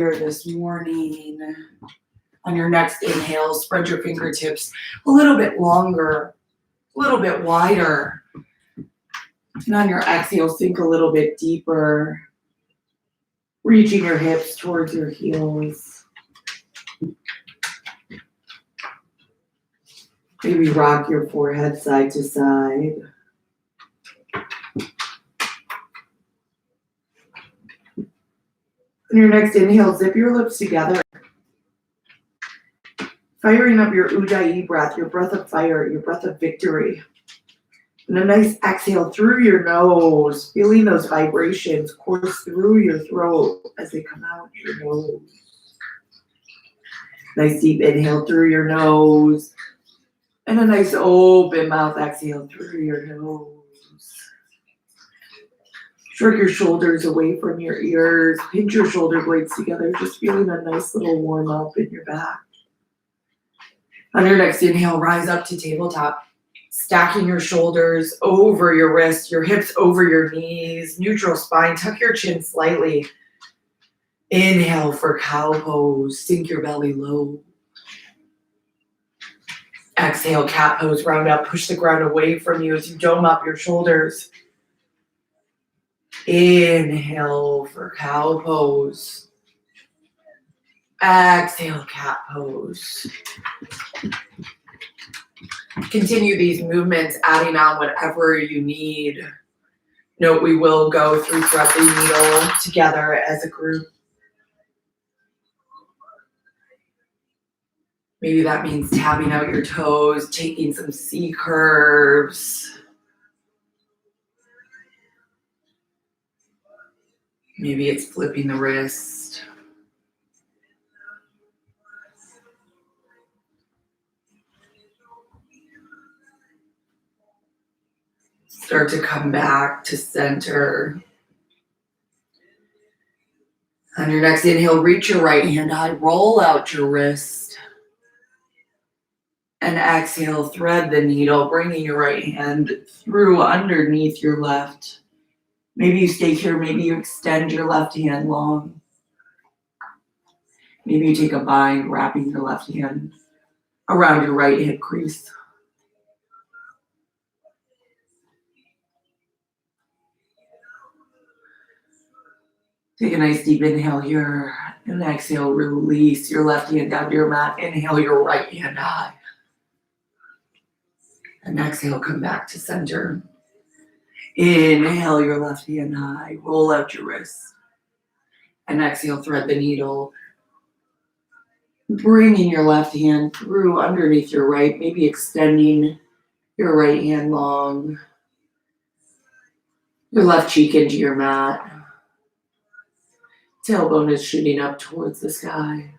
here this morning. On your next inhale, spread your fingertips a little bit longer, a little bit wider. And on your exhale, sink a little bit deeper, reaching your hips towards your heels. Maybe rock your forehead side to side. On your next inhale, zip your lips together. Firing up your Ujjayi breath, your breath of fire, your breath of victory. And a nice exhale through your nose, feeling those vibrations course through your throat as they come out your nose. Nice deep inhale through your nose. And a nice open mouth exhale through your nose. Shrug your shoulders away from your ears. Pinch your shoulder blades together, just feeling a nice little warm up in your back. On your next inhale, rise up to tabletop, stacking your shoulders over your wrists, your hips over your knees, neutral spine, tuck your chin slightly. Inhale for cow pose, sink your belly low. Exhale, cat pose, round up, push the ground away from you as you dome up your shoulders. Inhale for cow pose. Exhale, cat pose. Continue these movements, adding on whatever you need. Note we will go through thread the needle together as a group. Maybe that means tapping out your toes, taking some C curves. Maybe it's flipping the wrist. Start to come back to center. On your next inhale, reach your right hand high, roll out your wrist. And exhale, thread the needle, bringing your right hand through underneath your left. Maybe you stay here, maybe you extend your left hand long. Maybe you take a bind, wrapping your left hand around your right hip crease. Take a nice deep inhale here, and exhale, release your left hand down to your mat. Inhale your right hand high. And exhale, come back to center. Inhale your left hand high, roll out your wrist. And exhale, thread the needle. Bringing your left hand through underneath your right, maybe extending your right hand long. Your left cheek into your mat. Tailbone is shooting up towards the sky.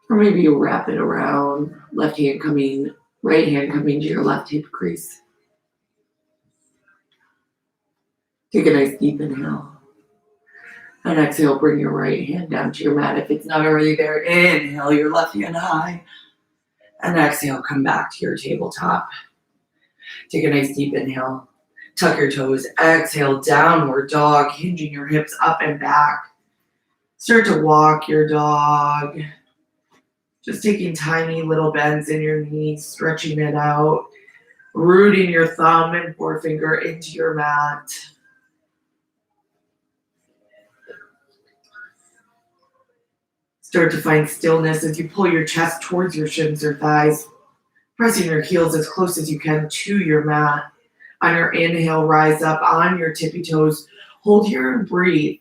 Or maybe you wrap it around, right hand coming to your left hip crease. Take a nice deep inhale. And exhale, bring your right hand down to your mat. If it's not already there, inhale your left hand high. And exhale, come back to your tabletop. Take a nice deep inhale. Tuck your toes. Exhale, downward dog, hinging your hips up and back. Start to walk your dog. Just taking tiny little bends in your knees, stretching it out. Rooting your thumb and forefinger into your mat. Start to find stillness as you pull your chest towards your shins or thighs, pressing your heels as close as you can to your mat. On your inhale, rise up on your tippy toes. Hold here and breathe.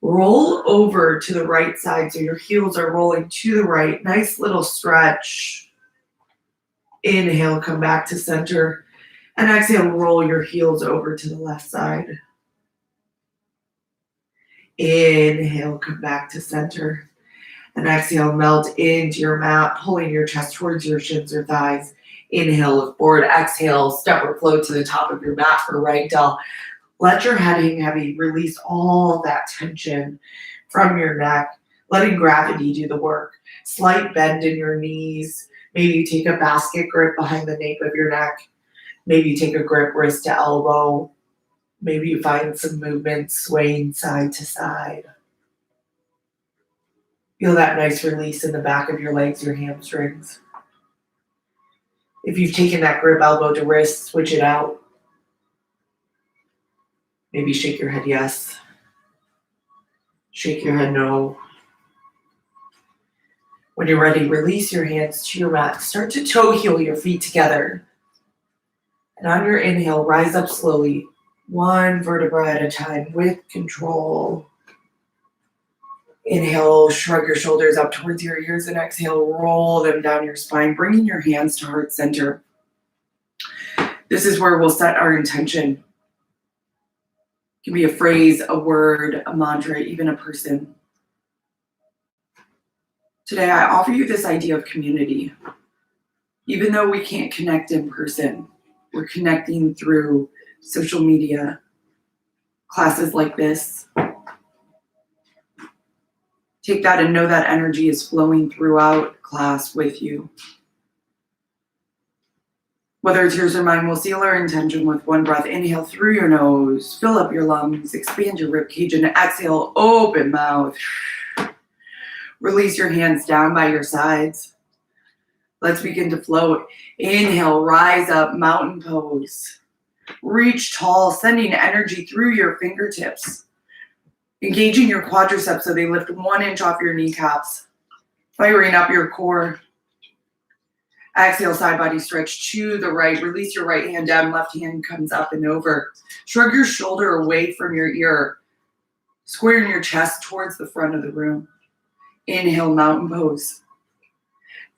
Roll over to the right side so your heels are rolling to the right. Nice little stretch. Inhale, come back to center. And exhale, roll your heels over to the left side. Inhale, come back to center. And exhale, melt into your mat, pulling your chest towards your shins or thighs. Inhale, look forward. Exhale, step or float to the top of your mat for ragdoll. Let your head hang heavy. Release all that tension from your neck, letting gravity do the work. Slight bend in your knees. Maybe you take a basket grip behind the nape of your neck. Maybe you take a grip wrist to elbow. Maybe you find some movement swaying side to side. Feel that nice release in the back of your legs, your hamstrings. If you've taken that grip elbow to wrist, switch it out. Maybe shake your head yes. Shake your head no. When you're ready, release your hands to your mat. Start to toe heel your feet together. And on your inhale, rise up slowly, one vertebra at a time with control. Inhale, shrug your shoulders up towards your ears, and exhale, roll them down your spine, bringing your hands to heart center. This is where we'll set our intention. It can be a phrase, a word, a mantra, even a person. Today, I offer you this idea of community. Even though we can't connect in person, we're connecting through social media, classes like this. Take that and know that energy is flowing throughout class with you. Whether it's yours or mine, we'll seal our intention with one breath. Inhale through your nose, fill up your lungs, expand your rib cage, and exhale, open mouth. Release your hands down by your sides. Let's begin to float. Inhale, rise up, mountain pose. Reach tall, sending energy through your fingertips. Engaging your quadriceps so they lift 1 inch off your kneecaps. Firing up your core. Exhale, side body stretch to the right. Release your right hand down, left hand comes up and over. Shrug your shoulder away from your ear. Squaring your chest towards the front of the room. Inhale, mountain pose.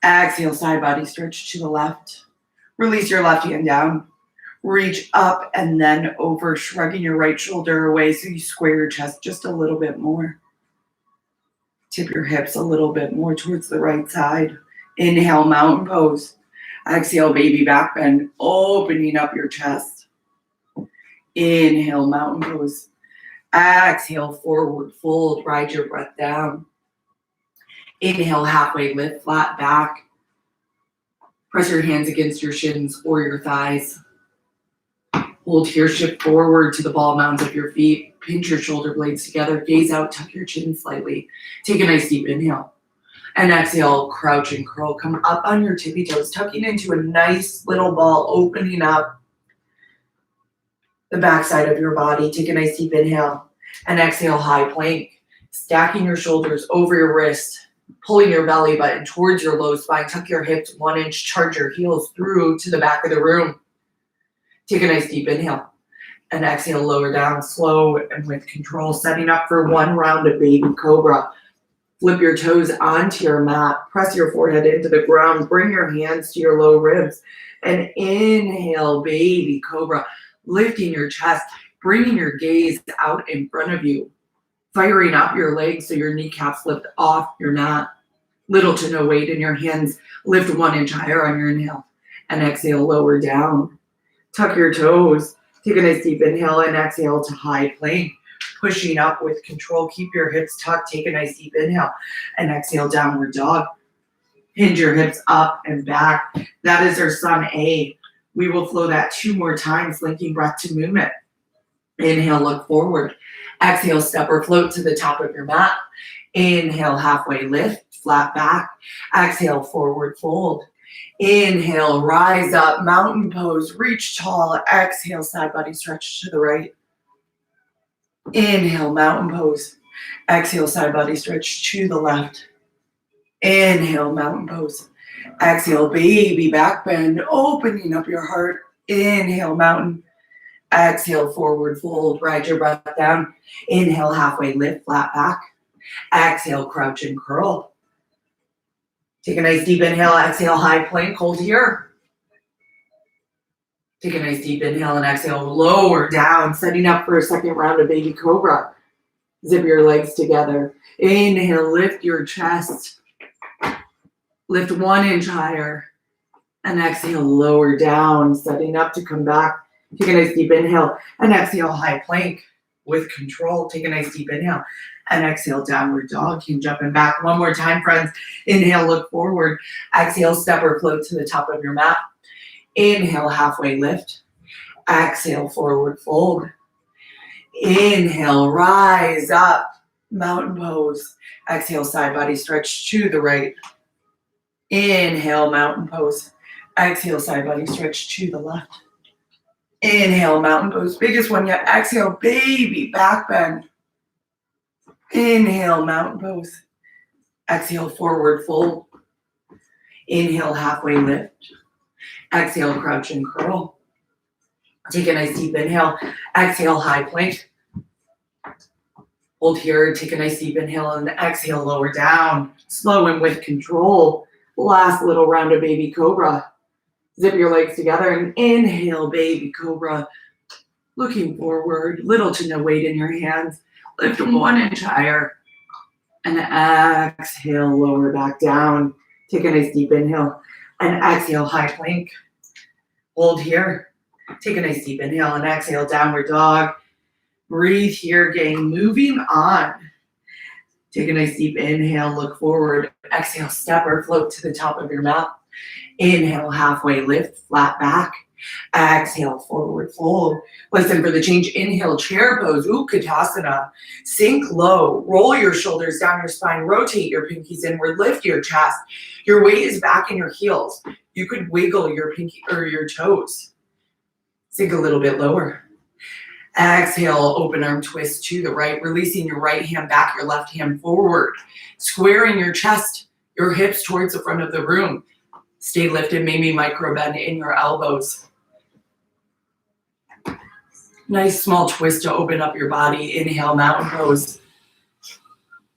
Exhale, side body stretch to the left. Release your left hand down. Reach up and then over, shrugging your right shoulder away so you square your chest just a little bit more. Tip your hips a little bit more towards the right side. Inhale, mountain pose. Exhale, baby back bend, opening up your chest. Inhale, mountain pose. Exhale, forward fold, ride your breath down. Inhale, halfway lift, flat back. Press your hands against your shins or your thighs. Hold here, shift forward to the ball mounds of your feet. Pinch your shoulder blades together. Gaze out, tuck your chin slightly. Take a nice deep inhale. And exhale, crouch and curl. Come up on your tippy toes, tucking into a nice little ball, opening up the backside of your body. Take a nice deep inhale. And exhale, high plank. Stacking your shoulders over your wrist. Pulling your belly button towards your low spine. Tuck your hips 1 inch. Charge your heels through to the back of the room. Take a nice deep inhale and exhale, lower down, slow and with control, setting up for 1 round of baby cobra. Flip your toes onto your mat, press your forehead into the ground, bring your hands to your low ribs, and inhale, baby cobra, lifting your chest, bringing your gaze out in front of you, firing up your legs so your kneecaps lift off your mat. Little to no weight in your hands, lift 1 inch higher on your inhale, and exhale, lower down. Tuck your toes. Take a nice deep inhale and exhale to high plank. Pushing up with control. Keep your hips tucked. Take a nice deep inhale and exhale, downward dog. Hinge your hips up and back. That is our sun A. We will flow that 2 more times, linking breath to movement. Inhale, look forward. Exhale, step or float to the top of your mat. Inhale, halfway lift, flat back. Exhale, forward fold. Inhale, rise up, mountain pose, reach tall. Exhale, side body stretch to the right. Inhale, mountain pose. Exhale, side body stretch to the left. Inhale, mountain pose. Exhale, baby back bend, opening up your heart. Inhale, mountain. Exhale, forward fold, ride your breath down. Inhale, halfway lift, flat back. Exhale, crouch and curl. Take a nice deep inhale, exhale, high plank, hold here. Take a nice deep inhale and exhale, lower down, setting up for a 2nd round of baby cobra. Zip your legs together. Inhale, lift your chest. Lift 1 inch higher. And exhale, lower down, setting up to come back. Take a nice deep inhale and exhale, high plank with control. Take a nice deep inhale and exhale, downward dog. Hinge up and back. 1 more time, friends. Inhale, look forward. Exhale, step or float to the top of your mat. Inhale, halfway lift. Exhale, forward fold. Inhale, rise up. Mountain pose. Exhale, side body stretch to the right. Inhale, mountain pose. Exhale, side body stretch to the left. Inhale, mountain pose. Biggest one yet. Exhale, baby back bend. Inhale, mountain pose. Exhale, forward fold. Inhale, halfway lift. Exhale, crouch and curl. Take a nice deep inhale. Exhale, high plank. Hold here. Take a nice deep inhale and exhale, lower down. Slow and with control. Last little round of baby cobra. Zip your legs together and inhale, baby cobra. Looking forward, little to no weight in your hands. Lift 1 inch higher. And exhale, lower back down. Take a nice deep inhale. And exhale, high plank. Hold here. Take a nice deep inhale and exhale, downward dog. Breathe here, gang. Moving on. Take a nice deep inhale, look forward. Exhale, step or float to the top of your mat. Inhale, halfway lift, flat back. Exhale, forward fold. Listen for the change. Inhale, chair pose, Utkatasana. Sink low, roll your shoulders down your spine, rotate your pinkies inward, lift your chest. Your weight is back in your heels. You could wiggle your pinky or your toes. Sink a little bit lower. Exhale, open arm twist to the right, releasing your right hand back, your left hand forward. Squaring your chest, your hips towards the front of the room. Stay lifted, maybe micro bend in your elbows. Nice small twist to open up your body. Inhale, mountain pose.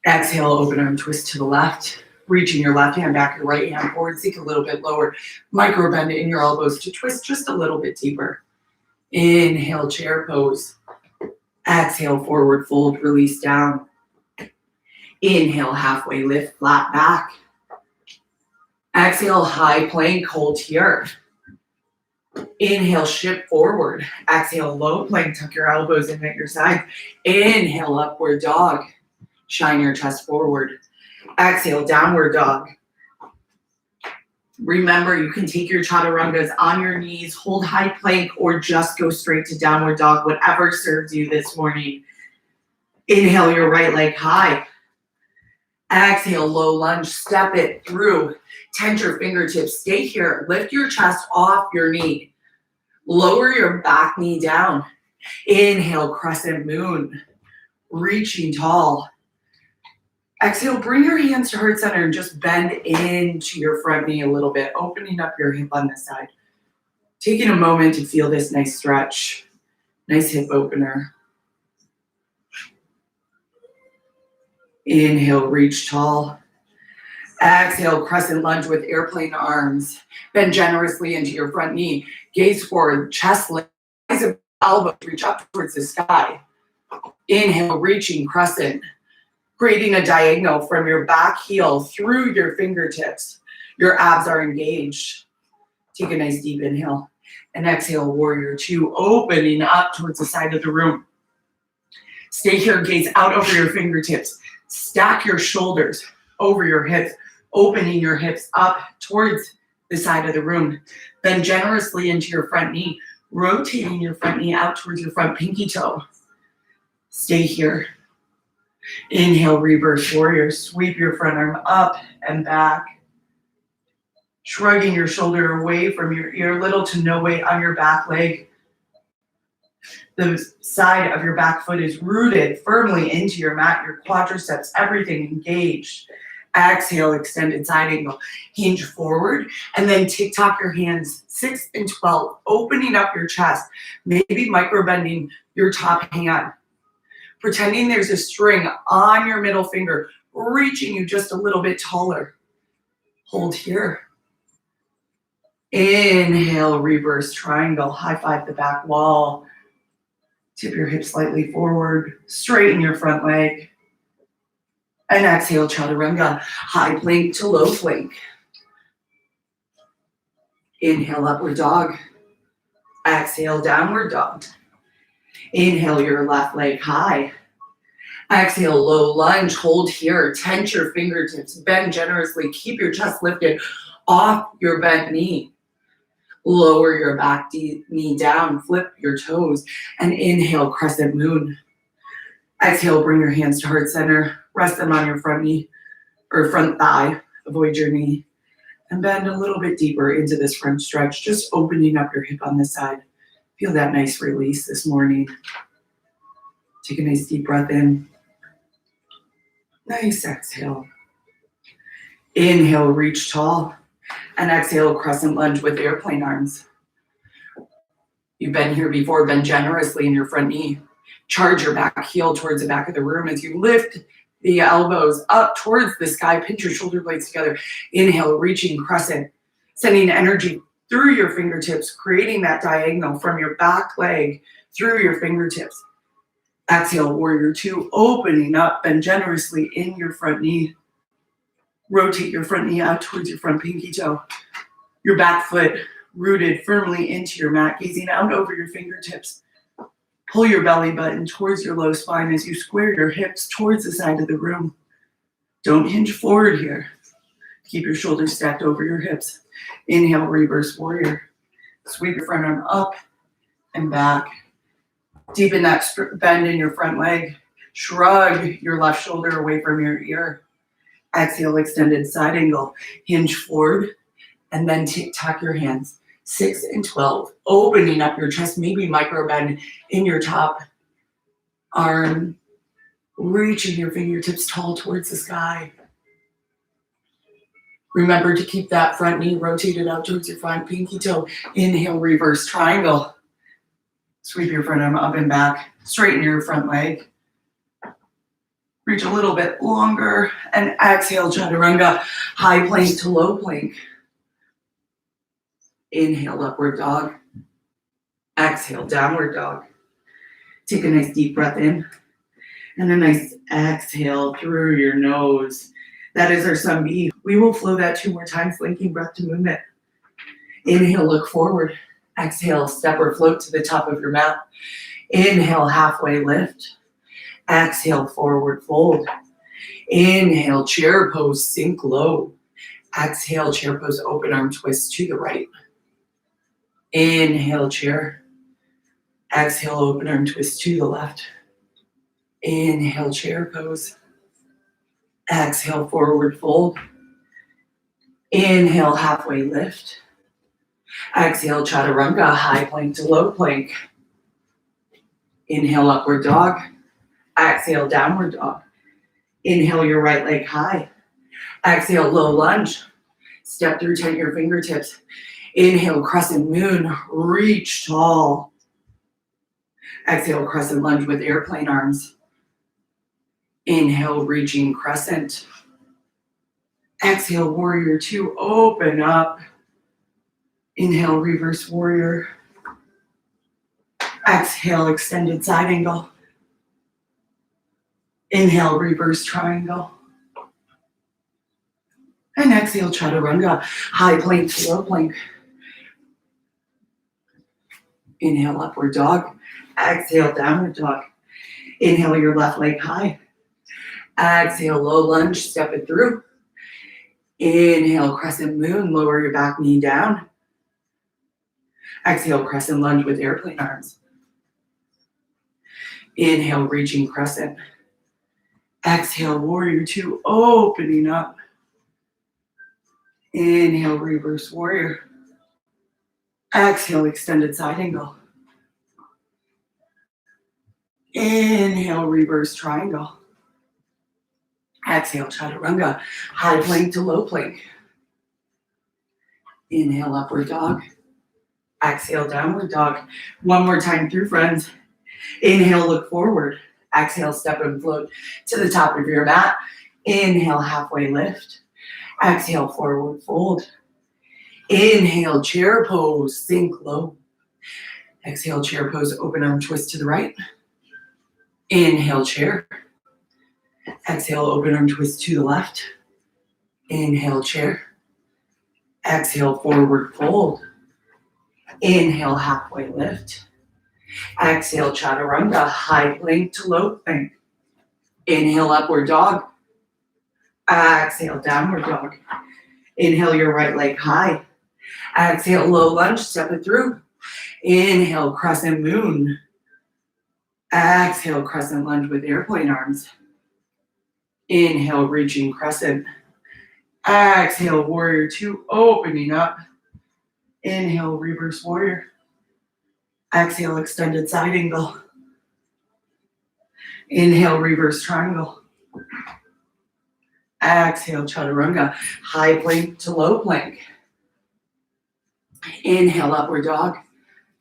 Exhale, open arm twist to the left. Reaching your left hand back, your right hand forward. Sink a little bit lower. Micro bend in your elbows to twist just a little bit deeper. Inhale, chair pose. Exhale, forward fold, release down. Inhale, halfway lift, flat back. Exhale, high plank, hold here. Inhale, shift forward. Exhale, low plank, tuck your elbows in at your sides. Inhale, upward dog. Shine your chest forward. Exhale, downward dog. Remember, you can take your chaturangas on your knees, hold high plank, or just go straight to downward dog, whatever serves you this morning. Inhale, your right leg high. Exhale, low lunge, step it through. Tense your fingertips, stay here. Lift your chest off your knee. Lower your back knee down. Inhale, crescent moon. Reaching tall. Exhale, bring your hands to heart center and just bend into your front knee a little bit, opening up your hip on this side. Taking a moment to feel this nice stretch. Nice hip opener. Inhale, reach tall. Exhale, crescent lunge with airplane arms. Bend generously into your front knee. Gaze forward, chest lift, elbows reach up towards the sky. Inhale, reaching crescent. Creating a diagonal from your back heel through your fingertips. Your abs are engaged. Take a nice deep inhale. And exhale, warrior two, opening up towards the side of the room. Stay here, gaze out over your fingertips. Stack your shoulders over your hips, opening your hips up towards the side of the room. Bend generously into your front knee, rotating your front knee out towards your front pinky toe. Stay here. Inhale, reverse warrior. Sweep your front arm up and back. Shrugging your shoulder away from your ear, little to no weight on your back leg. The side of your back foot is rooted firmly into your mat, your quadriceps, everything engaged. Exhale, extended side angle. Hinge forward, and then tick-tock your hands 6 and 12, opening up your chest, maybe micro-bending your top hand. Pretending there's a string on your middle finger, reaching you just a little bit taller. Hold here. Inhale, reverse triangle. High five the back wall. Tip your hips slightly forward. Straighten your front leg. And exhale, chaturanga. High plank to low plank. Inhale, upward dog. Exhale, downward dog. Inhale, your left leg high. Exhale, low lunge. Hold here. Tense your fingertips. Bend generously. Keep your chest lifted off your bent knee. Lower your back knee down. Flip your toes. And inhale, crescent moon. Exhale, bring your hands to heart center. Rest them on your front knee or front thigh. Avoid your knee. And bend a little bit deeper into this front stretch, just opening up your hip on this side. Feel that nice release this morning. Take a nice deep breath in. Nice exhale. Inhale, reach tall. And exhale, crescent lunge with airplane arms. You've been here before, bend generously in your front knee. Charge your back heel towards the back of the room as you lift the elbows up towards the sky. Pinch your shoulder blades together. Inhale, reaching crescent. Sending energy through your fingertips, creating that diagonal from your back leg through your fingertips. Exhale, warrior two, opening up, bend generously in your front knee. Rotate your front knee out towards your front pinky toe. Your back foot rooted firmly into your mat, gazing out over your fingertips. Pull your belly button towards your low spine as you square your hips towards the side of the room. Don't hinge forward here. Keep your shoulders stacked over your hips. Inhale, reverse warrior. Sweep your front arm up and back. Deepen that bend in your front leg. Shrug your left shoulder away from your ear. Exhale, extended side angle. Hinge forward and then tuck your hands. 6 and 12. Opening up your chest, maybe micro bend in your top arm. Reaching your fingertips tall towards the sky. Remember to keep that front knee rotated out towards your front pinky toe. Inhale, reverse triangle. Sweep your front arm up and back. Straighten your front leg. Reach a little bit longer. And exhale, chaturanga. High plank to low plank. Inhale, upward dog. Exhale, downward dog. Take a nice deep breath in. And a nice exhale through your nose. That is our sun B. We will flow that 2 more times, linking breath to movement. Inhale, look forward. Exhale, step or float to the top of your mat. Inhale, halfway lift. Exhale, forward fold. Inhale, chair pose, sink low. Exhale, chair pose, open arm twist to the right. Inhale, chair. Exhale, open arm twist to the left. Inhale, chair pose. Exhale, forward fold. Inhale, halfway lift. Exhale, chaturanga, high plank to low plank. Inhale, upward dog. Exhale, downward dog. Inhale, your right leg high. Exhale, low lunge. Step through, tighten your fingertips. Inhale, crescent moon, reach tall. Exhale, crescent lunge with airplane arms. Inhale, reaching crescent. Exhale, warrior two, open up. Inhale, reverse warrior. Exhale, extended side angle. Inhale, reverse triangle. And exhale, chaturanga, high plank to low plank. Inhale, upward dog. Exhale, downward dog. Inhale, your left leg high. Exhale, low lunge, step it through. Inhale, crescent moon, lower your back knee down. Exhale, crescent lunge with airplane arms. Inhale, reaching crescent. Exhale, warrior two, opening up. Inhale, reverse warrior. Exhale, extended side angle. Inhale, reverse triangle. Exhale, chaturanga, high plank to low plank. Inhale, upward dog. Exhale, downward dog. One more time through, friends. Inhale, look forward. Exhale, step and float to the top of your mat. Inhale, halfway lift. Exhale, forward fold. Inhale, chair pose, sink low. Exhale, chair pose, open arm twist to the right. Inhale, chair. Exhale, open arm twist to the left. Inhale, chair. Exhale, forward fold. Inhale, halfway lift. Exhale, chaturanga, high plank to low plank. Inhale, upward dog. Exhale, downward dog. Inhale, your right leg high. Exhale, low lunge, step it through. Inhale, crescent moon. Exhale, crescent lunge with airplane arms. Inhale, reaching crescent. Exhale, warrior two, opening up. Inhale, reverse warrior. Exhale, extended side angle. Inhale, reverse triangle. Exhale, chaturanga. High plank to low plank. Inhale, upward dog.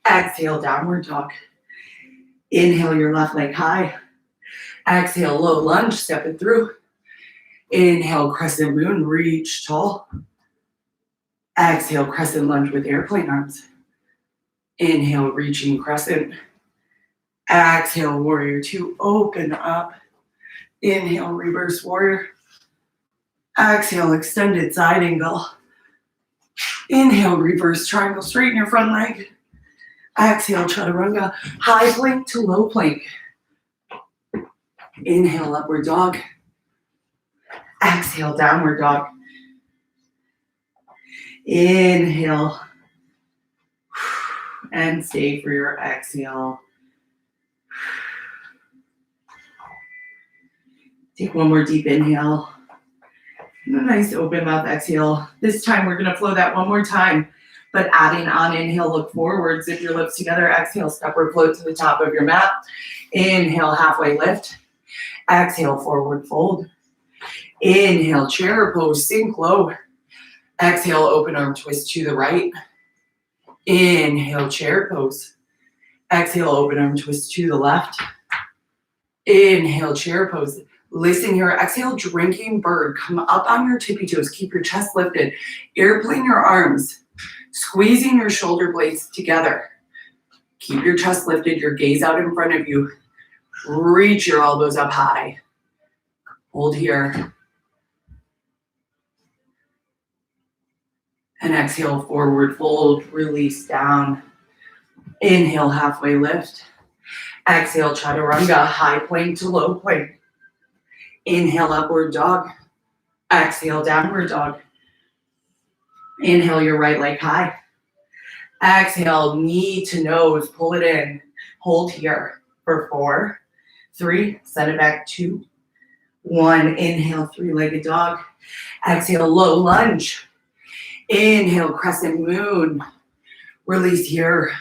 Exhale, downward dog. Inhale, your left leg high. Exhale, low lunge, step it through. Inhale, crescent moon, reach tall. Exhale, crescent lunge with airplane arms. Inhale, reaching crescent. Exhale, warrior two, open up. Inhale, reverse warrior. Exhale, extended side angle. Inhale, reverse triangle, straighten your front leg. Exhale, chaturanga, high plank to low plank. Inhale, upward dog. Exhale, downward dog. Inhale. And stay for your exhale. Take one more deep inhale. And a nice open mouth exhale. This time we're gonna flow that one more time, but adding on inhale, look forward, zip your lips together, exhale, step or float to the top of your mat. Inhale, halfway lift. Exhale, forward fold. Inhale, chair pose, sink low. Exhale, open arm twist to the right. Inhale, chair pose. Exhale, open arm twist to the left. Inhale, chair pose. Listen here, exhale, drinking bird. Come up on your tippy toes, keep your chest lifted. Airplane your arms, squeezing your shoulder blades together. Keep your chest lifted, your gaze out in front of you. Reach your elbows up high. Hold here. And exhale, forward fold, release down. Inhale, halfway lift. Exhale, chaturanga, high plank to low plank. Inhale, upward dog. Exhale, downward dog. Inhale, your right leg high. Exhale, knee to nose, pull it in. Hold here for 4, 3, send it back, 2, 1. Inhale, three-legged dog. Exhale, low lunge. Inhale, crescent moon. Release here.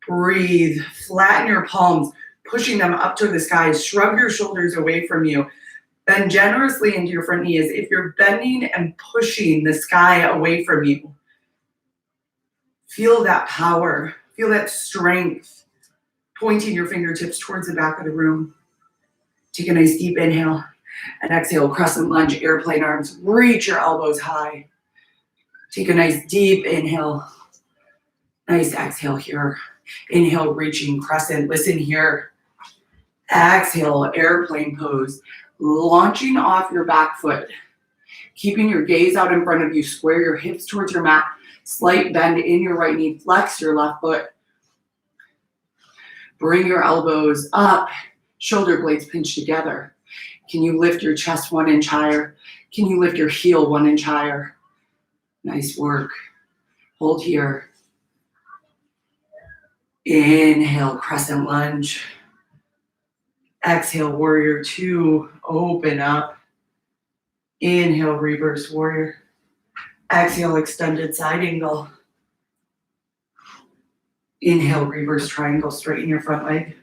Breathe, flatten your palms, pushing them up to the sky. Shrug your shoulders away from you. Bend generously into your front knee as if you're bending and pushing the sky away from you. Feel that power, feel that strength, pointing your fingertips towards the back of the room. Take a nice deep inhale and exhale, crescent lunge, airplane arms. Reach your elbows high. Take a nice deep inhale. Nice exhale here. Inhale, reaching crescent. Listen here. Exhale, airplane pose. Launching off your back foot. Keeping your gaze out in front of you. Square your hips towards your mat. Slight bend in your right knee. Flex your left foot. Bring your elbows up. Shoulder blades pinch together. Can you lift your chest 1 inch higher? Can you lift your heel 1 inch higher? Nice work. Hold here. Inhale, crescent lunge. Exhale, warrior two, open up. Inhale, reverse warrior. Exhale, extended side angle. Inhale, reverse triangle, straighten your front leg.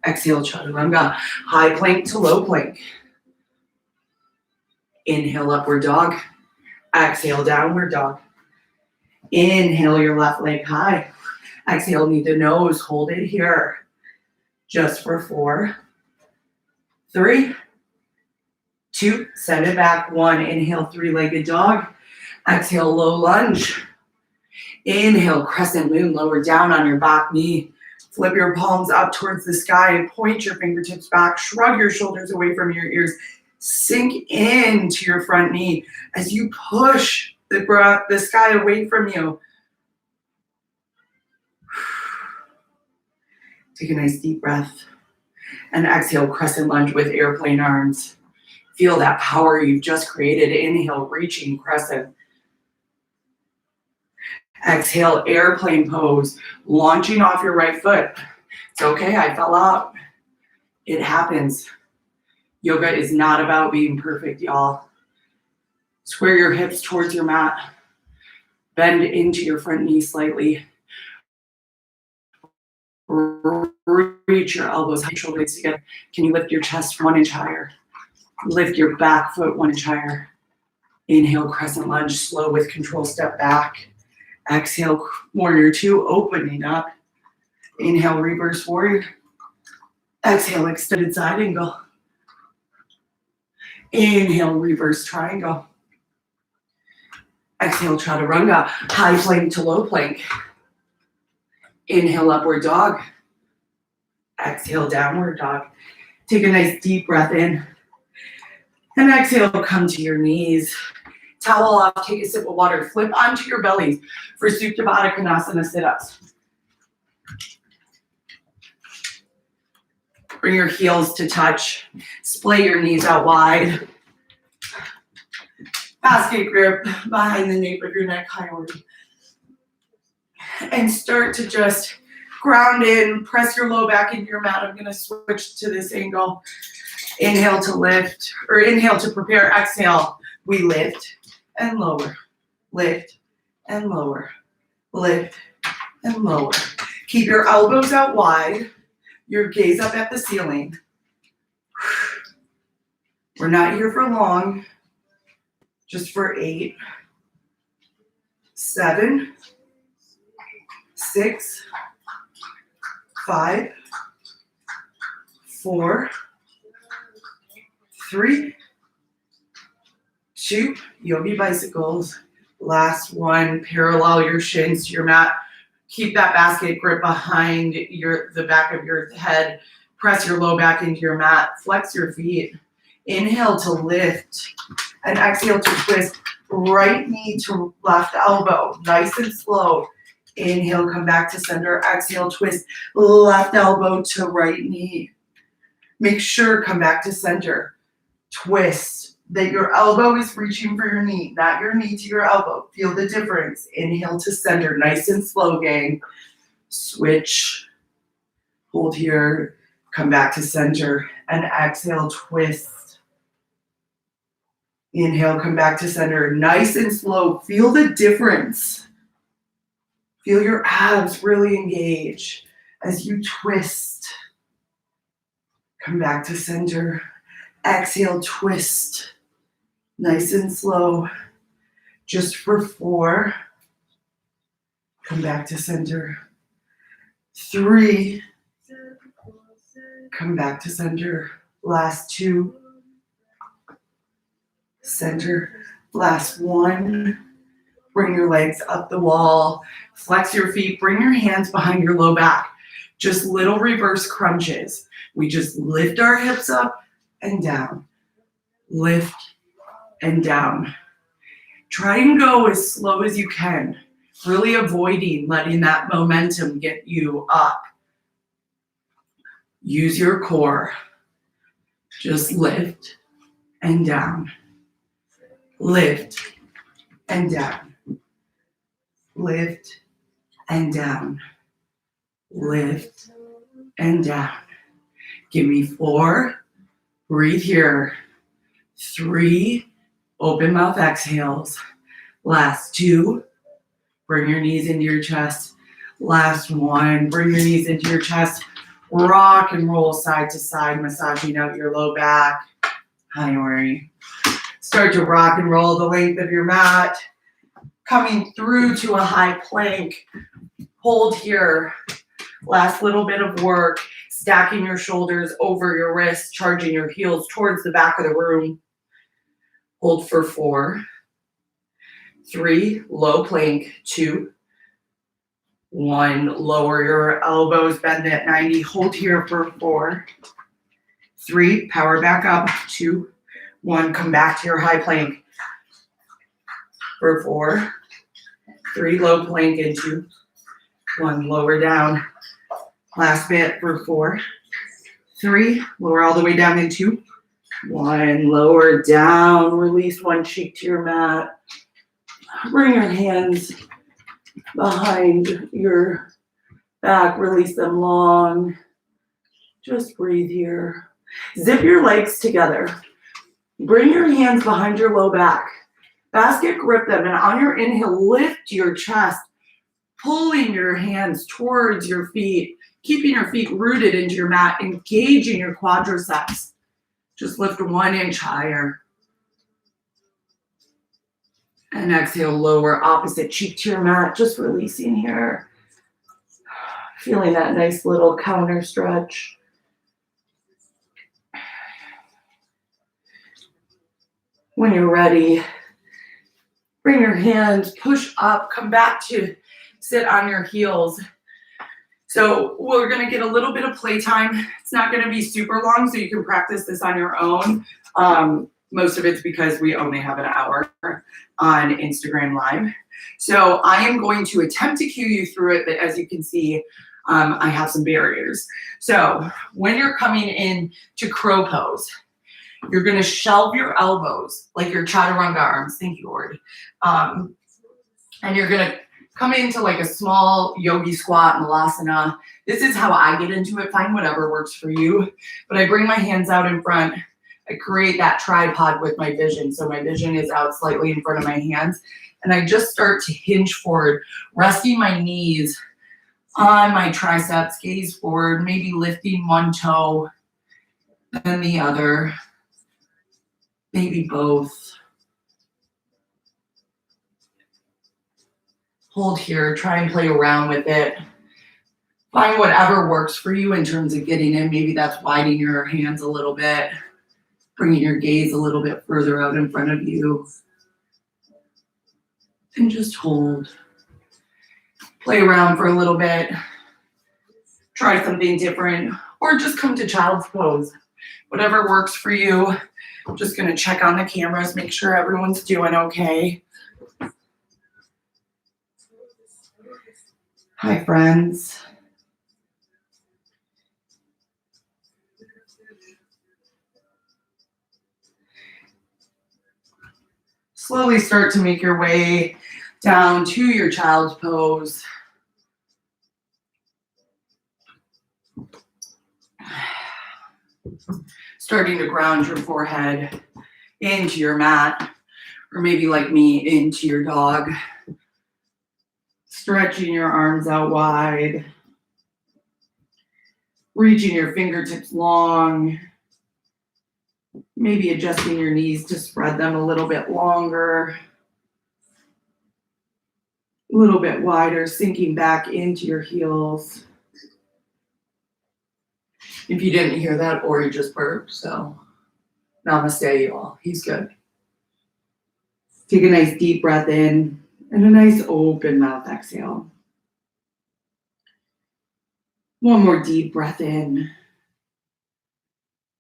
Exhale, chaturanga, high plank to low plank. Inhale, upward dog. Exhale, downward dog. Inhale, your left leg high. Exhale, knee to nose, hold it here. Just for 4, 3, 2, send it back, 1. Inhale, three-legged dog. Exhale, low lunge. Inhale, crescent moon, lower down on your back knee. Flip your palms up towards the sky and point your fingertips back. Shrug your shoulders away from your ears. Sink into your front knee as you push the sky away from you. Take a nice deep breath and exhale, crescent lunge with airplane arms. Feel that power you've just created. Inhale, reaching crescent. Exhale, airplane pose, launching off your right foot. It's okay, I fell out. It happens. Yoga is not about being perfect, y'all. Square your hips towards your mat. Bend into your front knee slightly. Reach your elbows, shoulder blades together. Can you lift your chest 1 inch higher? Lift your back foot 1 inch higher. Inhale, crescent lunge, slow with control, step back. Exhale, warrior 2, opening up. Inhale, reverse warrior. Exhale, extended side angle. Inhale, reverse triangle. Exhale, chaturanga, high plank to low plank. Inhale, upward dog. Exhale, downward dog. Take a nice deep breath in. And exhale, come to your knees. Towel off, take a sip of water. Flip onto your bellies for Supta Baddha Konasana sit-ups. Bring your heels to touch. Splay your knees out wide. Basket grip behind the nape of your neck, hyoid. And start to just ground in, press your low back into your mat. I'm gonna switch to this angle. Inhale to lift, or inhale to prepare, exhale. We lift and lower, lift and lower, lift and lower. Keep your elbows out wide, your gaze up at the ceiling. We're not here for long, just for 8, 7, 6, 5, 4, 3, 2, yogi bicycles. Last one, parallel your shins to your mat. Keep that basket grip behind the back of your head. Press your low back into your mat. Flex your feet. Inhale to lift and exhale to twist. Right knee to left elbow, nice and slow. Inhale, come back to center. Exhale, twist left elbow to right knee. Make sure come back to center. Twist that your elbow is reaching for your knee, not your knee to your elbow. Feel the difference. Inhale to center, nice and slow, gang. Switch. Hold here. Come back to center and exhale, twist. Inhale, come back to center, nice and slow. Feel the difference. Feel your abs really engage as you twist. Come back to center. Exhale, twist. Nice and slow. Just for 4. Come back to center. 3. Come back to center. Last 2. Center. Last 1. Bring your legs up the wall. Flex your feet. Bring your hands behind your low back. Just little reverse crunches. We just lift our hips up and down. Lift and down. Try and go as slow as you can. Really avoiding letting that momentum get you up. Use your core. Just lift and down. Lift and down. Lift and down. Lift and down. Give me 4. Breathe here. 3. Open mouth exhales. Last 2. Bring your knees into your chest. Last 1. Bring your knees into your chest. Rock and roll side to side, massaging out your low back. Hi, Ori. Start to rock and roll the length of your mat. Coming through to a high plank. Hold here. Last little bit of work. Stacking your shoulders over your wrists, charging your heels towards the back of the room. Hold for 4. 3, low plank. 2. 1, lower your elbows, bend at 90. Hold here for 4. 3, power back up. 2, 1, come back to your high plank. For 4. 3, low plank and 2. 1, lower down. Last bit for 4. 3, lower all the way down in 2. 1, lower down. Release one cheek to your mat. Bring your hands behind your back. Release them long. Just breathe here. Zip your legs together. Bring your hands behind your low back. Basket grip them, and on your inhale, lift your chest, pulling your hands towards your feet, keeping your feet rooted into your mat, engaging your quadriceps. Just lift 1 inch higher. And exhale, lower opposite cheek to your mat, just releasing here. Feeling that nice little counter stretch. When you're ready, bring your hands, push up, come back to sit on your heels. So we're gonna get a little bit of playtime. It's not gonna be super long, so you can practice this on your own. Most of it's because we only have an hour on Instagram Live. So I am going to attempt to cue you through it, but as you can see, I have some barriers. So when you're coming in to crow pose, you're gonna shelve your elbows like your chaturanga arms. Thank you, Lord. And you're gonna come into like a small yogi squat, malasana. This is how I get into it. Find whatever works for you. But I bring my hands out in front. I create that tripod with my vision. So my vision is out slightly in front of my hands. And I just start to hinge forward, resting my knees on my triceps, gaze forward, maybe lifting one toe, then the other, maybe both. Hold here, try and play around with it. Find whatever works for you in terms of getting in. Maybe that's widening your hands a little bit, bringing your gaze a little bit further out in front of you. And just hold. Play around for a little bit. Try something different, or just come to child's pose. Whatever works for you. I'm just gonna check on the cameras, make sure everyone's doing okay. Hi, friends. Slowly start to make your way down to your child's pose. Starting to ground your forehead into your mat, or maybe like me, into your dog. Stretching your arms out wide. Reaching your fingertips long. Maybe adjusting your knees to spread them a little bit longer. A little bit wider, sinking back into your heels. If you didn't hear that, or you just burped, so namaste, y'all. He's good. Take a nice deep breath in and a nice open mouth exhale. One more deep breath in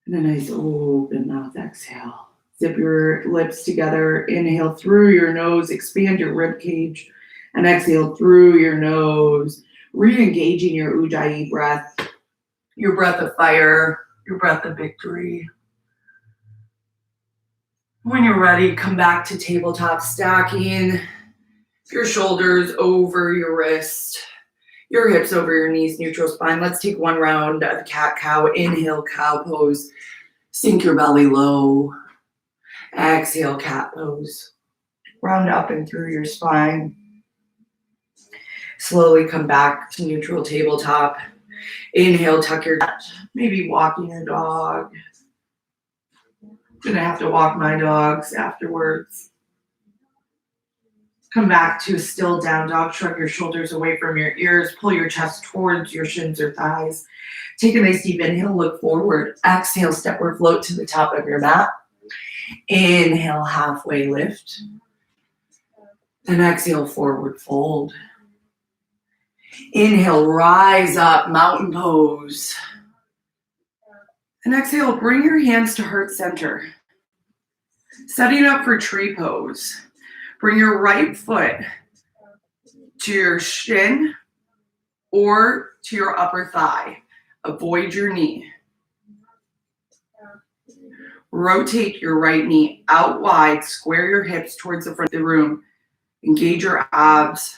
and a nice open mouth exhale. Zip your lips together. Inhale through your nose, expand your rib cage, and exhale through your nose, re-engaging your Ujjayi breath, your breath of fire, your breath of victory. When you're ready, come back to tabletop, stacking your shoulders over your wrist, your hips over your knees, neutral spine. Let's take one round of cat-cow. Inhale, cow pose. Sink your belly low. Exhale, cat pose. Round up and through your spine. Slowly come back to neutral tabletop. Inhale, tuck your butt. Maybe walking your dog. Gonna have to walk my dogs afterwards. Come back to a still down dog. Shrug your shoulders away from your ears. Pull your chest towards your shins or thighs. Take a nice deep inhale, look forward. Exhale, step or float to the top of your mat. Inhale, halfway lift. Then exhale, forward fold. Inhale, rise up, mountain pose. And exhale, bring your hands to heart center. Setting up for tree pose. Bring your right foot to your shin or to your upper thigh. Avoid your knee. Rotate your right knee out wide. Square your hips towards the front of the room. Engage your abs.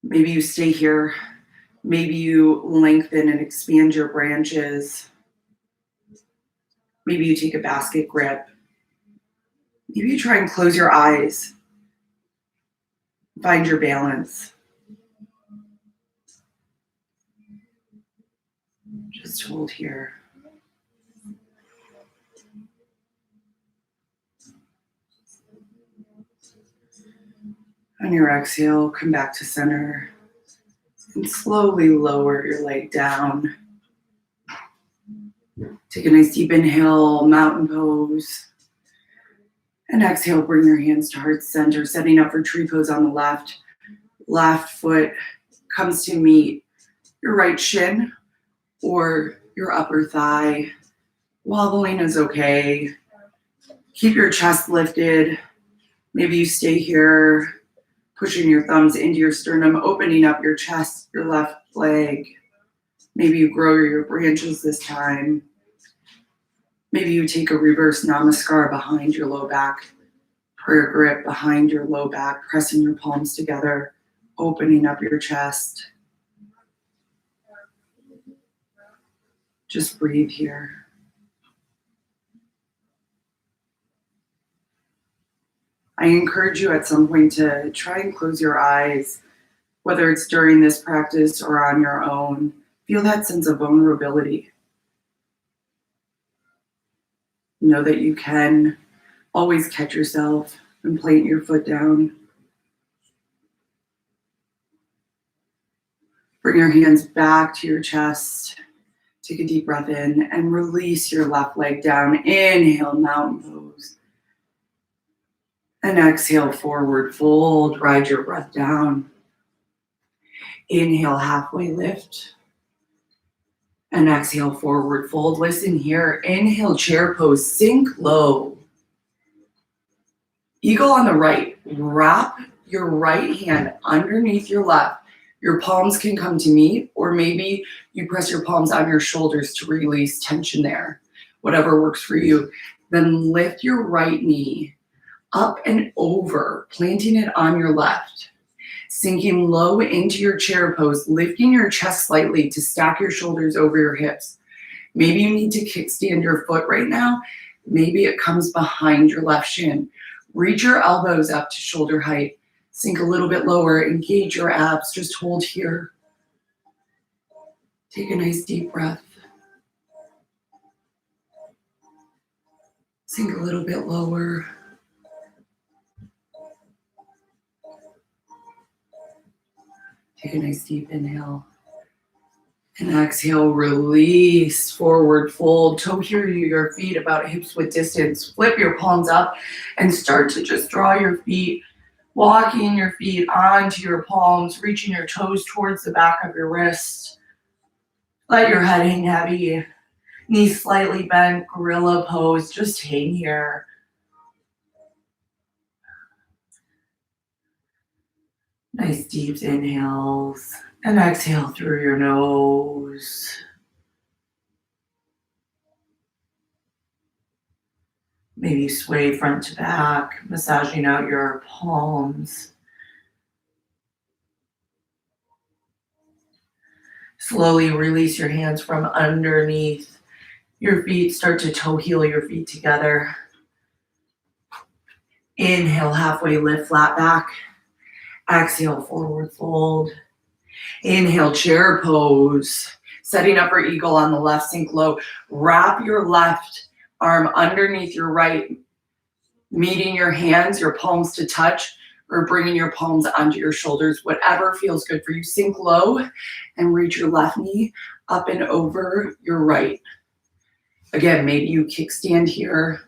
Maybe you stay here Maybe you lengthen and expand your branches. Maybe you take a basket grip. Maybe you try and close your eyes. Find your balance. Just hold here. On your exhale, come back to center and slowly lower your leg down. Take a nice deep inhale, mountain pose. And exhale, bring your hands to heart center, setting up for tree pose on the left. Left foot comes to meet your right shin or your upper thigh. Wobbling is okay. Keep your chest lifted. Maybe you stay here, pushing your thumbs into your sternum, opening up your chest, your left leg. Maybe you grow your branches this time. Maybe you take a reverse namaskar behind your low back, prayer grip behind your low back, pressing your palms together, opening up your chest. Just breathe here. I encourage you at some point to try and close your eyes, whether it's during this practice or on your own. Feel that sense of vulnerability. Know that you can always catch yourself and plant your foot down. Bring your hands back to your chest. Take a deep breath in and release your left leg down. Inhale, mountain pose. And exhale, forward fold. Ride your breath down. Inhale, halfway lift. And exhale, forward fold. Listen here. Inhale, chair pose. Sink low. Eagle on the right. Wrap your right hand underneath your left. Your palms can come to meet, or maybe you press your palms on your shoulders to release tension there. Whatever works for you. Then lift your right knee up and over, planting it on your left. Sinking low into your chair pose, lifting your chest slightly to stack your shoulders over your hips. Maybe you need to kickstand your foot right now. Maybe it comes behind your left shin. Reach your elbows up to shoulder height. Sink a little bit lower, engage your abs, just hold here. Take a nice deep breath. Sink a little bit lower. Take a nice deep inhale. And exhale, release, forward fold. Toe here, your feet about hips width distance. Flip your palms up and start to just draw your feet, walking your feet onto your palms, reaching your toes towards the back of your wrist. Let your head hang heavy. Knees slightly bent, gorilla pose. Just hang here. Nice deep inhales and exhale through your nose. Maybe sway front to back, massaging out your palms. Slowly release your hands from underneath your feet. Start to toe heel your feet together. Inhale, halfway lift, flat back. Exhale, forward fold. Inhale, chair pose. Setting up for eagle on the left, sink low. Wrap your left arm underneath your right, meeting your hands, your palms to touch, or bringing your palms onto your shoulders, whatever feels good for you. Sink low and reach your left knee up and over your right. Again, maybe you kickstand here.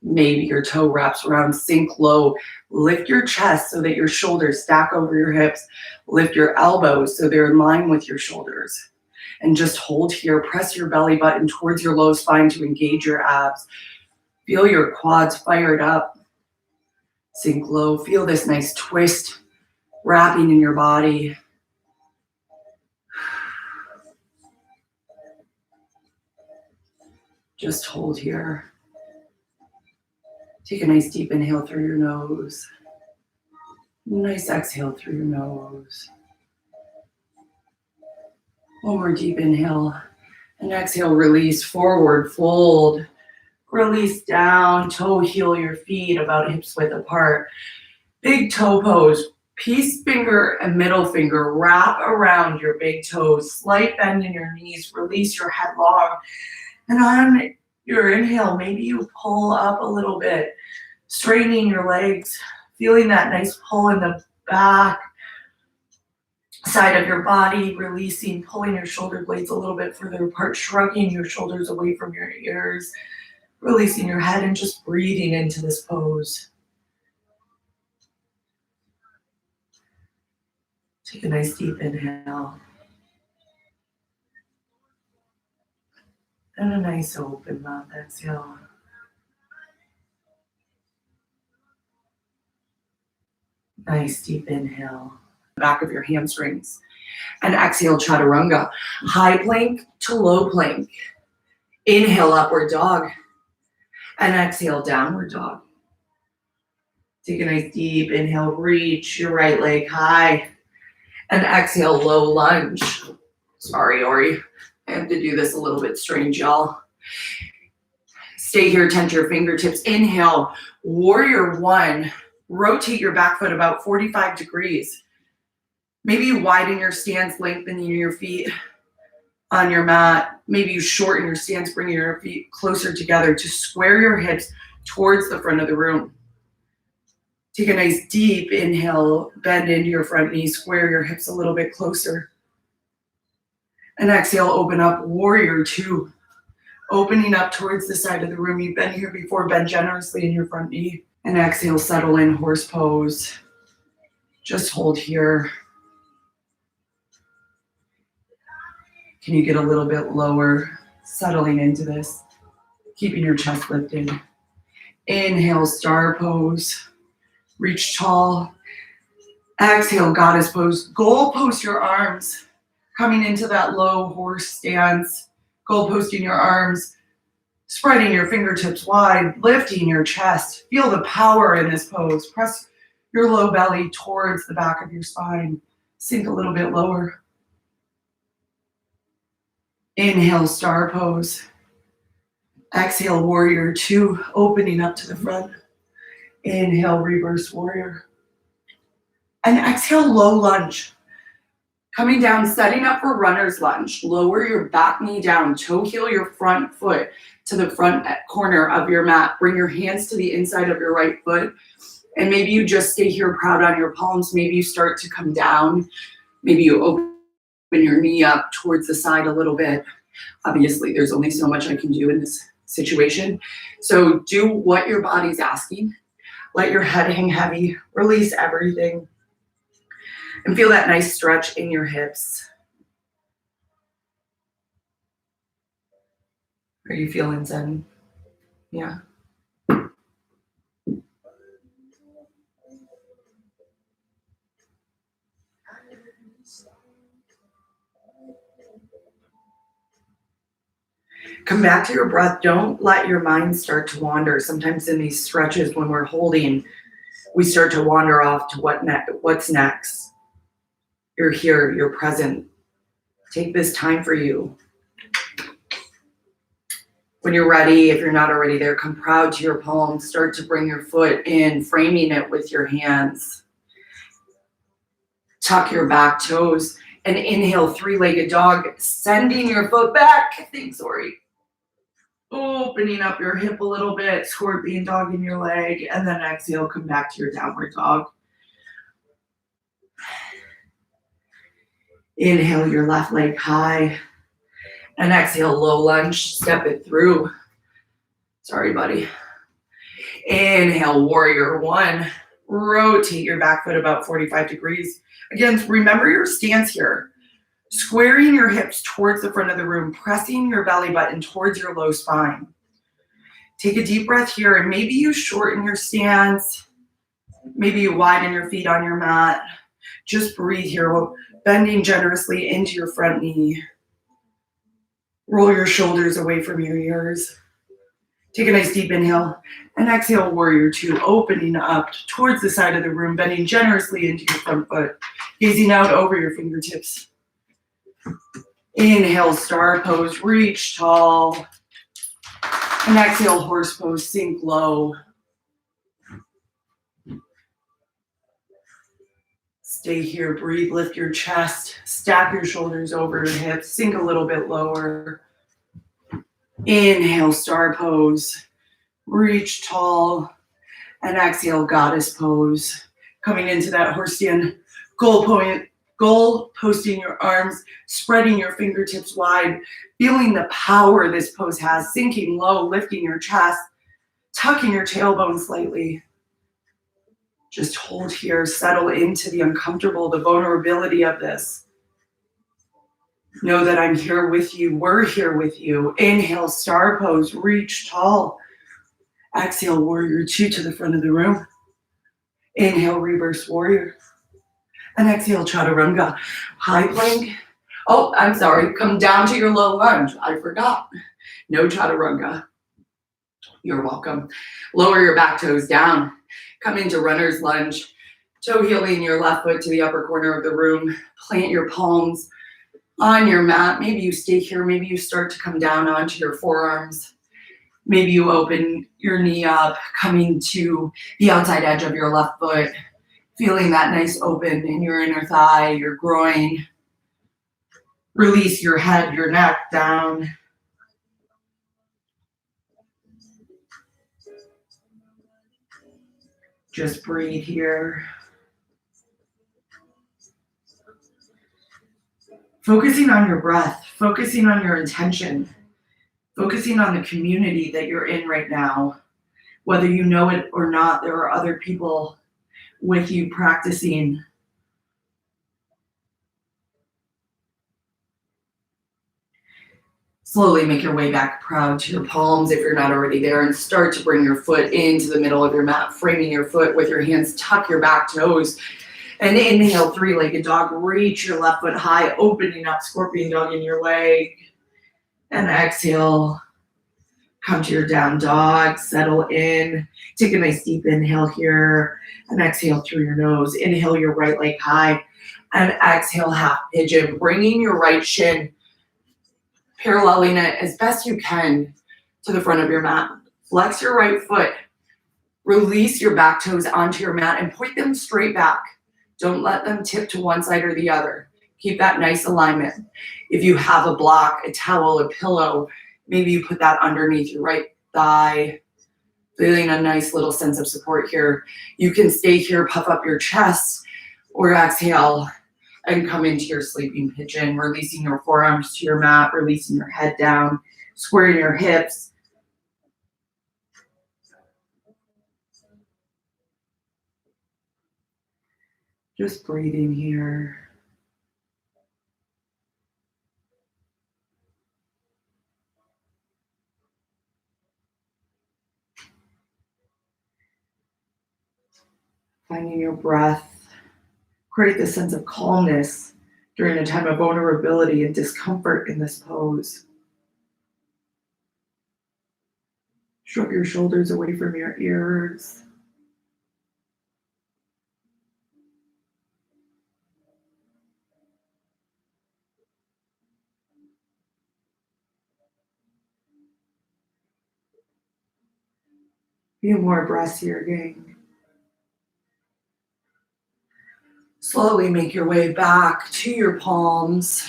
Maybe your toe wraps around, sink low. Lift your chest so that your shoulders stack over your hips. Lift your elbows so they're in line with your shoulders. And just hold here. Press your belly button towards your low spine to engage your abs. Feel your quads fired up. Sink low. Feel this nice twist wrapping in your body. Just hold here. Take a nice deep inhale through your nose. Nice exhale through your nose. One more deep inhale. And exhale, release, forward fold. Release down, toe heel your feet about hips width apart. Big toe pose. Peace finger and middle finger wrap around your big toes. Slight bend in your knees. Release your head long. And on your inhale, maybe you pull up a little bit, straightening your legs, feeling that nice pull in the back side of your body, releasing, pulling your shoulder blades a little bit further apart, shrugging your shoulders away from your ears, releasing your head and just breathing into this pose. Take a nice deep inhale. And a nice open mouth exhale. Nice deep inhale. Back of your hamstrings. And exhale, chaturanga. High plank to low plank. Inhale, upward dog. And exhale, downward dog. Take a nice deep inhale, reach your right leg high. And exhale, low lunge. Sorry, Ori. I have to do this a little bit strange, y'all. Stay here, tense your fingertips. Inhale, warrior one. Rotate your back foot about 45 degrees. Maybe you widen your stance, lengthening your feet on your mat. Maybe you shorten your stance, bringing your feet closer together to square your hips towards the front of the room. Take a nice deep inhale, bend into your front knee, square your hips a little bit closer. And exhale, open up, warrior two. Opening up towards the side of the room. You've been here before, bend generously in your front knee. And exhale, settle in, horse pose. Just hold here. Can you get a little bit lower, settling into this, keeping your chest lifted. Inhale, star pose. Reach tall. Exhale, goddess pose. Goal post your arms. Coming into that low horse stance. Goal posting your arms. Spreading your fingertips wide. Lifting your chest. Feel the power in this pose. Press your low belly towards the back of your spine. Sink a little bit lower. Inhale, star pose. Exhale, warrior two, opening up to the front. Inhale, reverse warrior. And exhale, low lunge. Coming down, setting up for runner's lunge. Lower your back knee down, toe heel your front foot to the front corner of your mat. Bring your hands to the inside of your right foot. And maybe you just stay here proud on your palms. Maybe you start to come down. Maybe you open your knee up towards the side a little bit. Obviously, there's only so much I can do in this situation. So do what your body's asking. Let your head hang heavy. Release everything. And feel that nice stretch in your hips. Are you feeling zen? Yeah. Come back to your breath. Don't let your mind start to wander. Sometimes in these stretches when we're holding, we start to wander off to what's next. You're here, you're present. Take this time for you. When you're ready, if you're not already there, come proud to your palms. Start to bring your foot in, framing it with your hands. Tuck your back toes and inhale, three-legged dog, sending your foot back. Thanks, Ori. Opening up your hip a little bit, scorpion dog in your leg, and then exhale, come back to your downward dog. Inhale your left leg high, and exhale, low lunge, step it through. Sorry, buddy. Inhale, warrior one. Rotate your back foot about 45 degrees. Again, remember your stance here. Squaring your hips towards the front of the room, pressing your belly button towards your low spine. Take a deep breath here, and maybe you shorten your stance. Maybe you widen your feet on your mat. Just breathe here, bending generously into your front knee. Roll your shoulders away from your ears. Take a nice deep inhale, and exhale, warrior two, opening up towards the side of the room, bending generously into your front foot, gazing out over your fingertips. Inhale, star pose, reach tall. And exhale, horse pose, sink low. Stay here, breathe, lift your chest, stack your shoulders over your hips, sink a little bit lower. Inhale, star pose, reach tall, and exhale, goddess pose. Coming into that horse stand, goal posting your arms, spreading your fingertips wide, feeling the power this pose has, sinking low, lifting your chest, tucking your tailbone slightly. Just hold here, settle into the uncomfortable, the vulnerability of this. Know that I'm here with you, we're here with you. Inhale, star pose, reach tall. Exhale, warrior two to the front of the room. Inhale, reverse warrior. And exhale, chaturanga. High plank. Oh, I'm sorry, come down to your low lunge. I forgot. No chaturanga. You're welcome. Lower your back toes down. Come into runner's lunge. Toe heeling your left foot to the upper corner of the room. Plant your palms on your mat. Maybe you stay here. Maybe you start to come down onto your forearms. Maybe you open your knee up, coming to the outside edge of your left foot. Feeling that nice open in your inner thigh, your groin. Release your head, your neck down. Just breathe here. Focusing on your breath, focusing on your intention, focusing on the community that you're in right now. Whether you know it or not, there are other people with you practicing. Slowly make your way back proud to your palms if you're not already there, and start to bring your foot into the middle of your mat, framing your foot with your hands. Tuck your back toes. And inhale, three-legged dog. Reach your left foot high, opening up scorpion dog in your leg. And exhale, come to your down dog, settle in. Take a nice deep inhale here, and exhale through your nose. Inhale your right leg high, and exhale, half pigeon. Bringing your right shin, paralleling it as best you can to the front of your mat. Flex your right foot. Release your back toes onto your mat and point them straight back. Don't let them tip to one side or the other. Keep that nice alignment. If you have a block, a towel, a pillow, maybe you put that underneath your right thigh, feeling a nice little sense of support here. You can stay here, puff up your chest, or exhale and come into your sleeping pigeon, releasing your forearms to your mat, releasing your head down, squaring your hips. Just breathing here. Finding your breath. Create this sense of calmness during a time of vulnerability and discomfort in this pose. Shrug your shoulders away from your ears. Few more breaths here, gang. Slowly make your way back to your palms.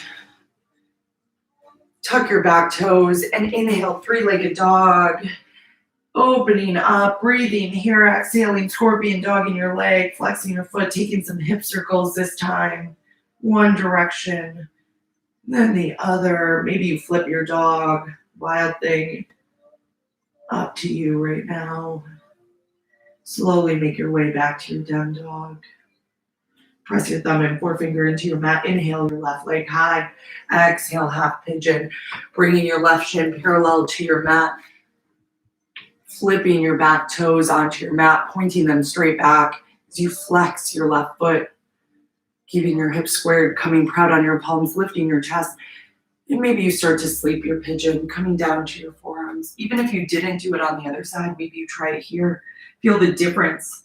Tuck your back toes and inhale, three-legged dog. Opening up, breathing here, exhaling, scorpion dog in your leg, flexing your foot, taking some hip circles this time. One direction, then the other. Maybe you flip your dog, wild thing. Up to you right now. Slowly make your way back to your down dog. Press your thumb and forefinger into your mat. Inhale your left leg high. Exhale, half pigeon. Bringing your left shin parallel to your mat. Flipping your back toes onto your mat, pointing them straight back as you flex your left foot. Keeping your hips squared, coming proud on your palms, lifting your chest. And maybe you start to sleep your pigeon, coming down to your forearms. Even if you didn't do it on the other side, maybe you try it here. Feel the difference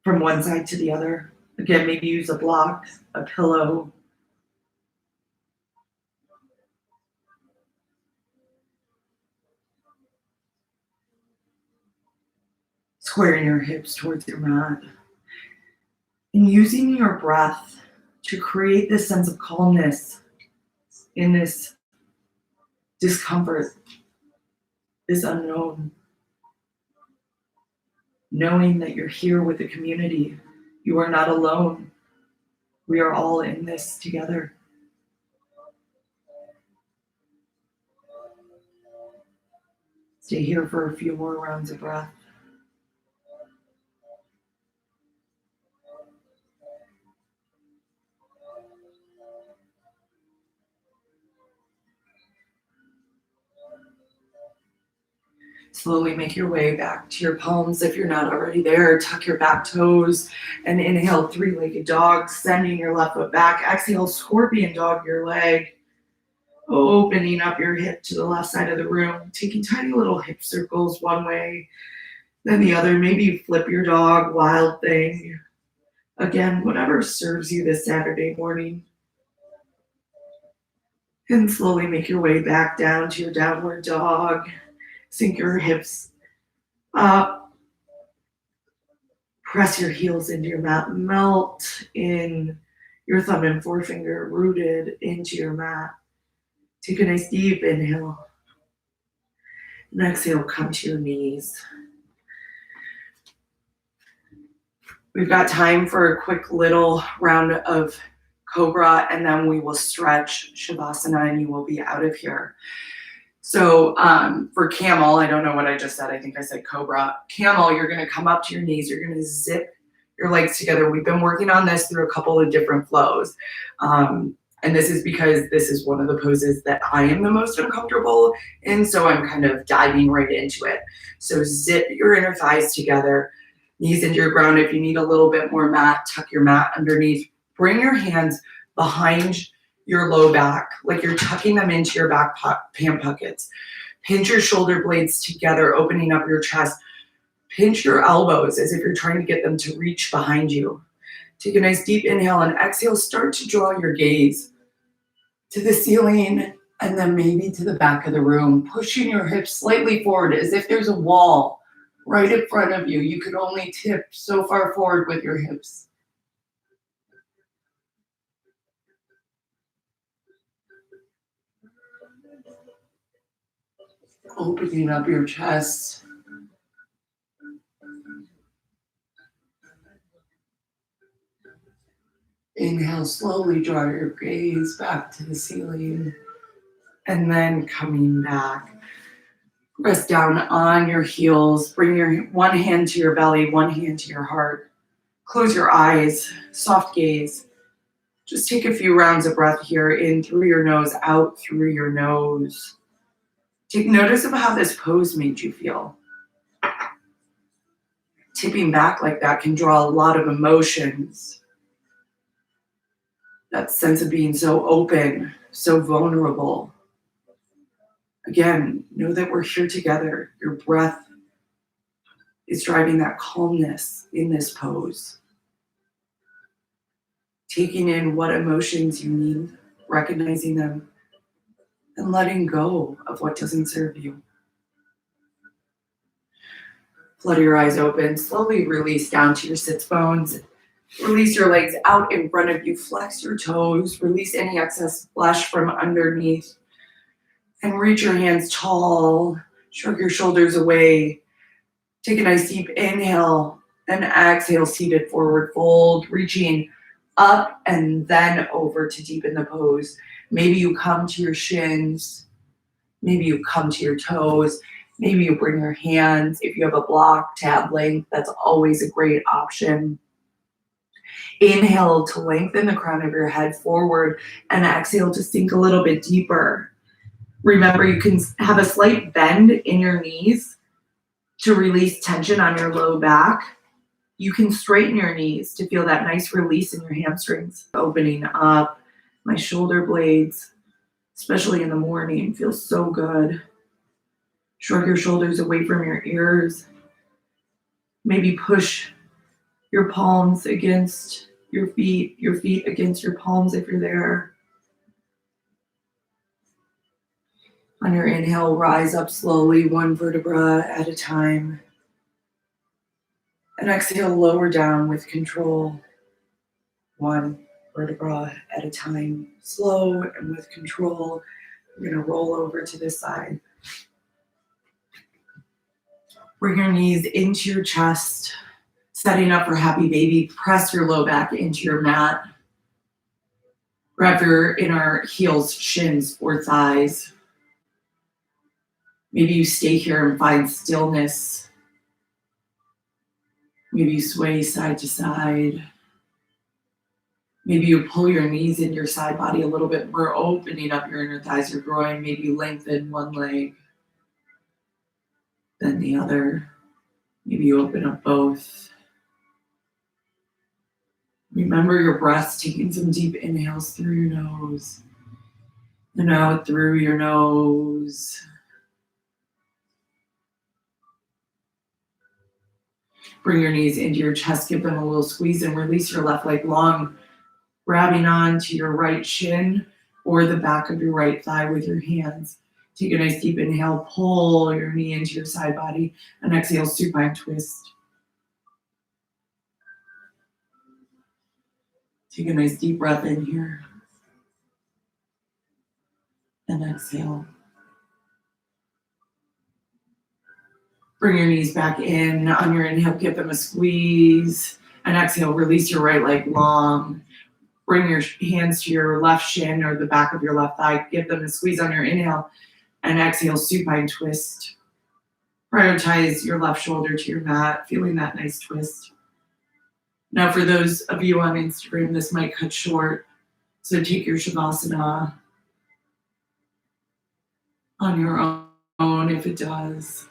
from one side to the other. Again, maybe use a block, a pillow. Squaring your hips towards your mat. And using your breath to create this sense of calmness in this discomfort, this unknown. Knowing that you're here with the community. You are not alone. We are all in this together. Stay here for a few more rounds of breath. Slowly make your way back to your palms if you're not already there. Tuck your back toes and inhale, three-legged dog, sending your left foot back. Exhale, scorpion dog your leg. Opening up your hip to the left side of the room. Taking tiny little hip circles one way, then the other. Maybe flip your dog, wild thing. Again, whatever serves you this Saturday morning. And slowly make your way back down to your downward dog. Sink your hips up. Press your heels into your mat. Melt in your thumb and forefinger rooted into your mat. Take a nice deep inhale. And exhale, come to your knees. We've got time for a quick little round of Cobra, and then we will stretch Shavasana and you will be out of here. So for Camel, I don't know what I just said. I think I said Cobra. Camel, you're going to come up to your knees. You're going to zip your legs together. We've been working on this through a couple of different flows. And this is because this is one of the poses that I am the most uncomfortable in. So I'm kind of diving right into it. So zip your inner thighs together, knees into your ground. If you need a little bit more mat, tuck your mat underneath. Bring your hands behind your low back, like you're tucking them into your back pant pockets. Pinch your shoulder blades together, opening up your chest. Pinch your elbows as if you're trying to get them to reach behind you. Take a nice deep inhale and exhale. Start to draw your gaze to the ceiling and then maybe to the back of the room, pushing your hips slightly forward as if there's a wall right in front of you. You can only tip so far forward with your hips. Opening up your chest. Inhale, slowly draw your gaze back to the ceiling. And then coming back. Rest down on your heels. Bring your one hand to your belly, one hand to your heart. Close your eyes, soft gaze. Just take a few rounds of breath here, in through your nose, out through your nose. Take notice of how this pose made you feel. Tipping back like that can draw a lot of emotions. That sense of being so open, so vulnerable. Again, know that we're here together. Your breath is driving that calmness in this pose. Taking in what emotions you need, recognizing them, and letting go of what doesn't serve you. Flutter your eyes open. Slowly release down to your sits bones. Release your legs out in front of you. Flex your toes. Release any excess flesh from underneath. And reach your hands tall. Shrug your shoulders away. Take a nice deep inhale and exhale, seated forward fold, reaching up and then over to deepen the pose. Maybe you come to your shins. Maybe you come to your toes. Maybe you bring your hands. If you have a block, tab length, that's always a great option. Inhale to lengthen the crown of your head forward and exhale to sink a little bit deeper. Remember, you can have a slight bend in your knees to release tension on your low back. You can straighten your knees to feel that nice release in your hamstrings. Opening up my shoulder blades, especially in the morning, feels so good. Shrug your shoulders away from your ears. Maybe push your palms against your feet against your palms if you're there. On your inhale, rise up slowly, one vertebra at a time. And exhale, lower down with control. One vertebra at a time, slow and with control. We're going to roll over to this side. Bring your knees into your chest, setting up for happy baby. Press your low back into your mat. Grab your inner heels, shins, or thighs. Maybe you stay here and find stillness. Maybe you sway side to side. Maybe you pull your knees in your side body a little bit more, opening up your inner thighs, your groin. Maybe you lengthen one leg, then the other. Maybe you open up both. Remember your breath, taking some deep inhales through your nose and out through your nose. Bring your knees into your chest, give them a little squeeze and release your left leg long, grabbing onto your right shin or the back of your right thigh with your hands. Take a nice deep inhale, pull your knee into your side body, and exhale, supine twist. Take a nice deep breath in here, and exhale. Bring your knees back in. On your inhale, give them a squeeze, and exhale, release your right leg long. Bring your hands to your left shin or the back of your left thigh. Give them a squeeze on your inhale, and exhale, supine twist. Prioritize your left shoulder to your mat, feeling that nice twist. Now, for those of you on Instagram, this might cut short, so take your Shavasana on your own if it does.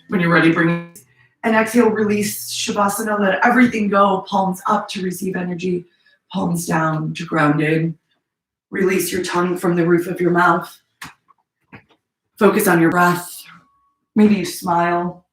When you're ready, bring and exhale, release Shavasana, let everything go, palms up to receive energy, palms down to ground in. Release your tongue from the roof of your mouth. Focus on your breath. Maybe you smile.